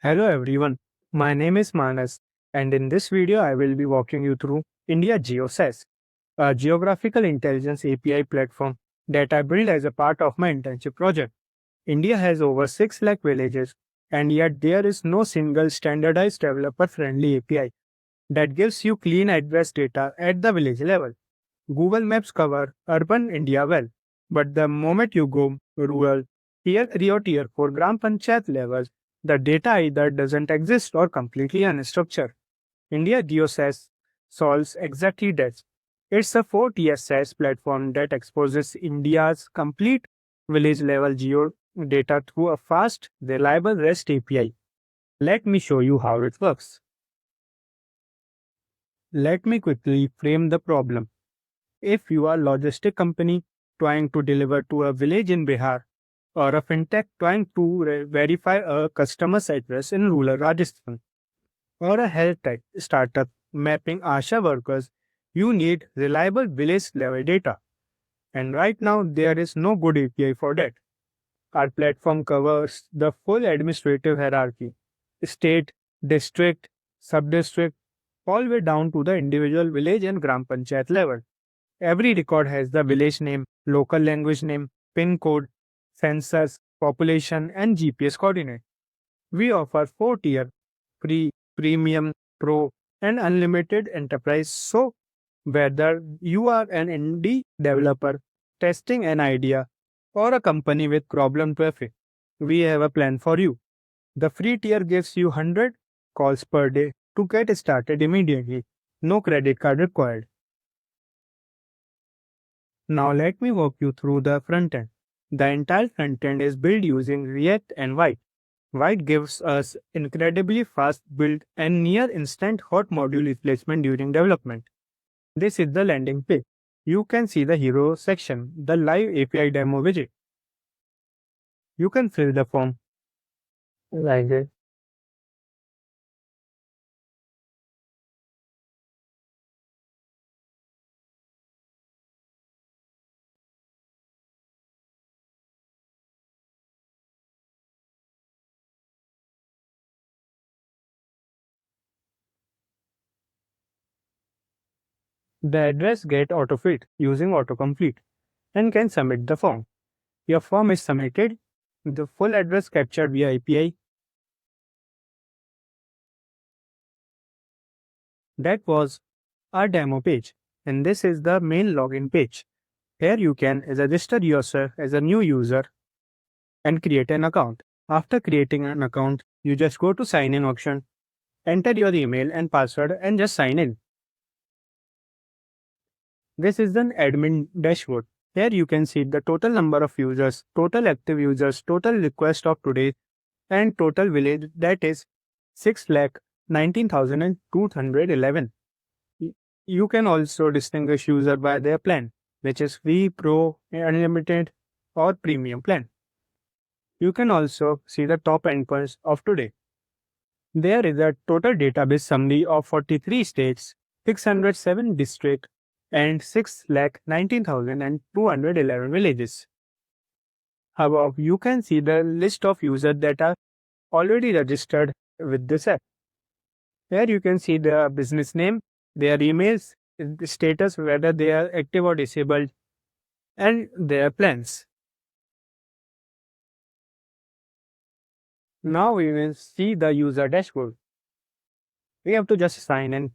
Hello everyone, my name is Manas, and in this video I will be walking you through India Geo SaaS, a geographical intelligence API platform that I built as a part of my internship project. India has over 6 lakh villages, and yet there is no single standardized developer friendly API that gives you clean address data at the village level. Google Maps cover urban India well, but the moment you go rural, tier 3 or tier 4 Gram Panchayat levels, the data either doesn't exist or completely unstructured. India GeoSaaS solves exactly that. It's a 4-tier SaaS platform that exposes India's complete village level geo data through a fast, reliable REST API. Let me show you how it works. Let me quickly frame the problem. If you are a logistic company trying to deliver to a village in Bihar, or a fintech trying to verify a customer's address in rural Rajasthan, or a health tech startup mapping ASHA workers, you need reliable village level data. And right now, there is no good API for that. Our platform covers the full administrative hierarchy: state, district, sub-district, all the way down to the individual village and Gram Panchayat level. Every record has the village name, local language name, PIN code, census, population, and GPS coordinate. We offer 4-tier free, premium, pro, and unlimited enterprise. So, whether you are an indie developer testing an idea or a company with problem traffic, we have a plan for you. The free tier gives you 100 calls per day to get started immediately. No credit card required. Now let me walk you through the front end. The entire front end is built using React and Vite. Vite gives us incredibly fast build and near instant hot module replacement during development. This is the landing page. You can see the hero section, the live API demo widget. You can fill the form. Right. The address get autofilled using autocomplete and can submit the form. Your form is submitted. The full address captured via API. That was our demo page, and this is the main login page. Here you can register yourself as a new user and create an account. After creating an account, you just go to sign in option, enter your email and password and just sign in. This is an admin dashboard. Here you can see the total number of users, total active users, total request of today, and total village, that is 6,19,211. You can also distinguish user by their plan, which is free, pro, unlimited, or premium plan. You can also see the top endpoints of today. There is a total database summary of 43 states, 607 districts, and 6,19,211 villages. Above, you can see the list of users that are already registered with this app. Here you can see their business name, their emails, the status, whether they are active or disabled, and their plans. Now we will see the user dashboard. We have to just sign in.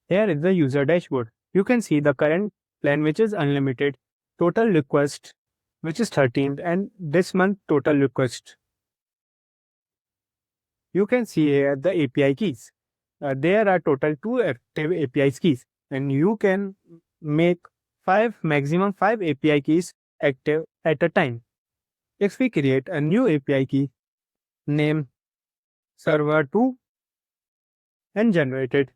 Here is the user dashboard. You can see the current plan, which is unlimited, total request, which is 13th, and this month total request. You can see here the API keys. There are total 2 active API keys, and you can make maximum 5 API keys active at a time. If we create a new API key, name server2 and generate it.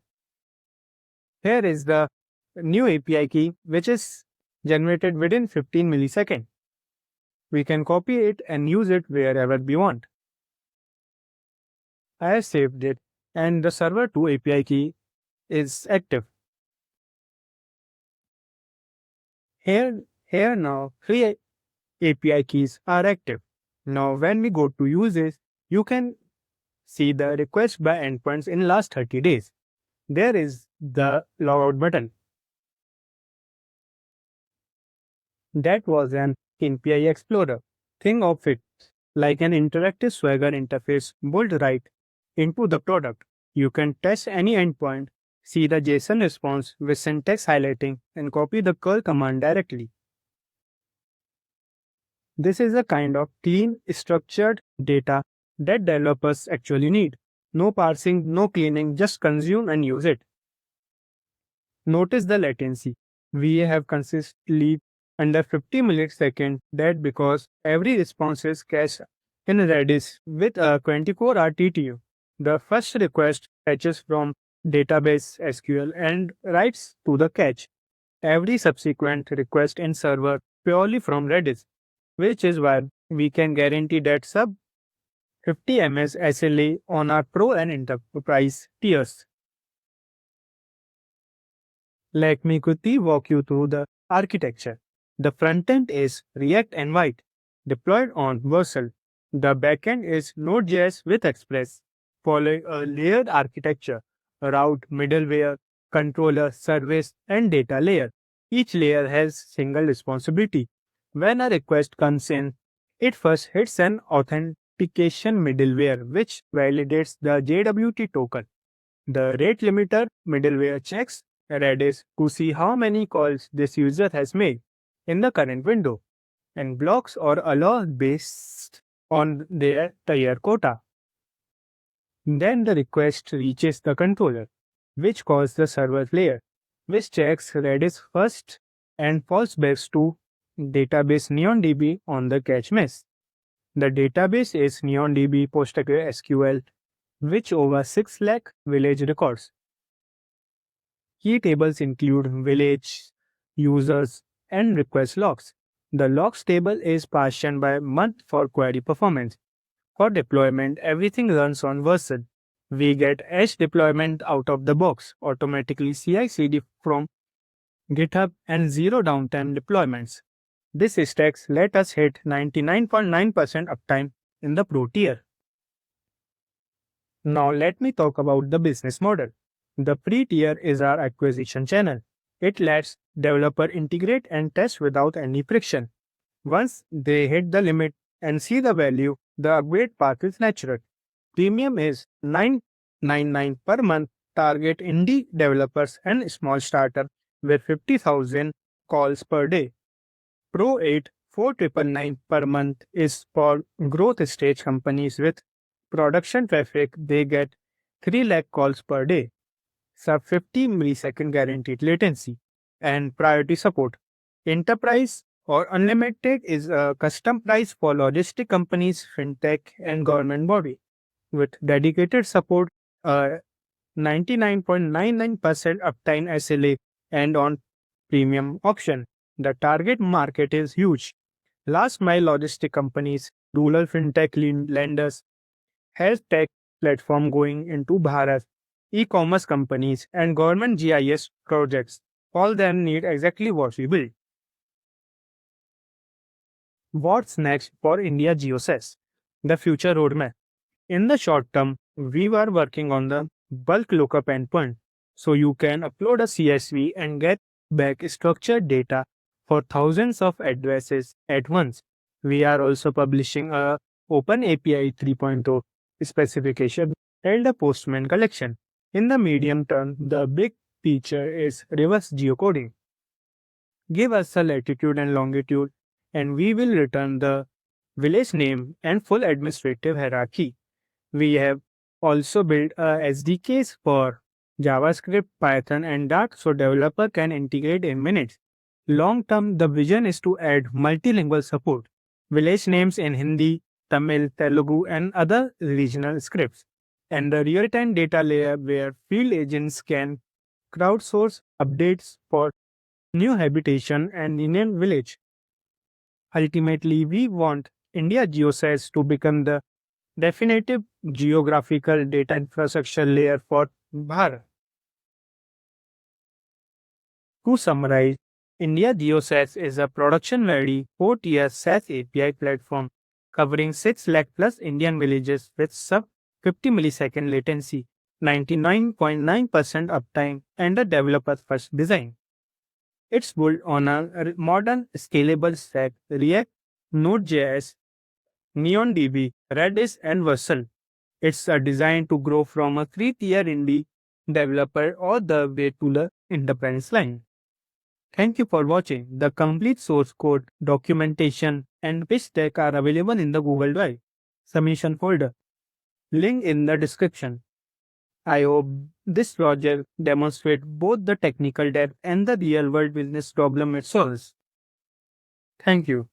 Here is the new API key, which is generated within 15 milliseconds. We can copy it and use it wherever we want. I have saved it, and the server2 API key is active. Here now 3 API keys are active. Now when we go to use it, You can see the request by endpoints in last 30 days. There is the logout button. That was an API Explorer. Think of it like an interactive Swagger interface built right into the product. You can test any endpoint, see the JSON response with syntax highlighting, and copy the curl command directly. This is a kind of clean, structured data that developers actually need. No parsing, no cleaning, just consume and use it. Notice the latency. We have consistently under 50 milliseconds. That because every response is cached in Redis with a 24-hour TTU. The first request fetches from database SQL and writes to the cache. Every subsequent request in server purely from Redis, which is why we can guarantee that sub 50 ms SLA on our Pro and Enterprise tiers. Let me quickly walk you through the architecture. The frontend is React and Vite, deployed on Vercel. The backend is Node.js with Express, following a layered architecture, route, middleware, controller, service, and data layer. Each layer has single responsibility. When a request comes in, it first hits an authentication middleware which validates the JWT token. The rate limiter middleware checks Redis to see how many calls this user has made in the current window and blocks or allows based on their tier quota. Then the request reaches the controller, which calls the server layer, which checks Redis first and falls back to database NeonDB on the cache mesh. The database is NeonDB PostgreSQL, which over 6 lakh village records. Key tables include village, users, and request logs. The logs table is partitioned by month for query performance. For deployment, everything runs on Vercel. We get Edge deployment out of the box, automatically CI/CD from GitHub, and zero downtime deployments. This stacks let us hit 99.9% uptime in the Pro tier. Now let me talk about the business model. The free tier is our acquisition channel. It lets developer integrate and test without any friction. Once they hit the limit and see the value, the upgrade path is natural. Premium is $9.99 per month, target indie developers and small startup with 50,000 calls per day. Pro 8 $4,999 per month is for growth stage companies with production traffic. They get 3 lakh calls per day, sub 50 millisecond guaranteed latency, and priority support. Enterprise or unlimited is a custom price for logistic companies, fintech, and government body with dedicated support, 99.99% uptime SLA, and on premium option. The target market is huge. Last mile logistic companies, rural fintech lenders, health tech platform going into Bharat, e-commerce companies, and government GIS projects. All them need exactly what we build. What's next for India Geo SaaS? The future roadmap. In the short term, we were working on the bulk lookup endpoint, so you can upload a CSV and get back structured data for thousands of addresses at once. We are also publishing a Open API 3.0 specification and a Postman collection. In the medium term, the big feature is reverse geocoding. Give us a latitude and longitude, and we will return the village name and full administrative hierarchy. We have also built a SDKs for JavaScript, Python, and Dart so developer can integrate in minutes. Long term, the vision is to add multilingual support, village names in Hindi, Tamil, Telugu, and other regional scripts, and the real-time data layer where field agents can crowdsource updates for new habitation and Indian village. Ultimately, we want India GeoSaaS to become the definitive geographical data infrastructure layer for Bharat. To summarize, India GeoSaaS is a production-ready 4-tier SaaS API platform covering 6 lakh plus Indian villages with sub 50 millisecond latency, 99.9% uptime, and a developer first design. It's built on a modern, scalable stack React, Node.js, NeonDB, Redis, and Vercel. It's designed to grow from a 3-tier indie developer all the way to the enterprise line. Thank you for watching. The complete source code, documentation, and pitch deck are available in the Google Drive submission folder. Link in the description. I hope this project demonstrates both the technical depth and the real world business problem it solves. Thank you.